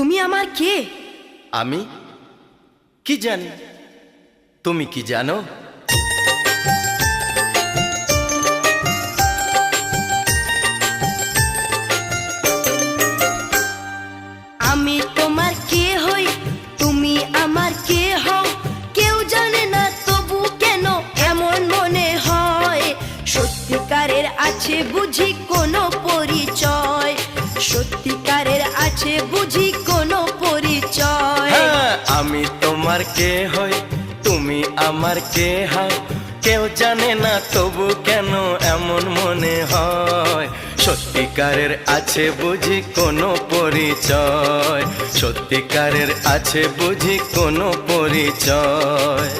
তুমি আমার কে? আমি কি জানি, তুমি কি জানো? আমি তোমার কে হই, তুমি আমার কে হও, কেউ জানে না তবু কেন এমন মনে হয়। সত্যিকারের আছে বুঝি কোনো পরিচয়, সত্যিকারের আছে বুঝি কোনো পরিচয়। হ্যাঁ, আমি তোমার কে হই, তুমি আমার কে হও, কেউ জানে না তবু কেন এমন মনে হয়। সত্যিকারের আছে বুঝি কোনো পরিচয়, সত্যিকারের আছে বুঝি কোনো পরিচয়।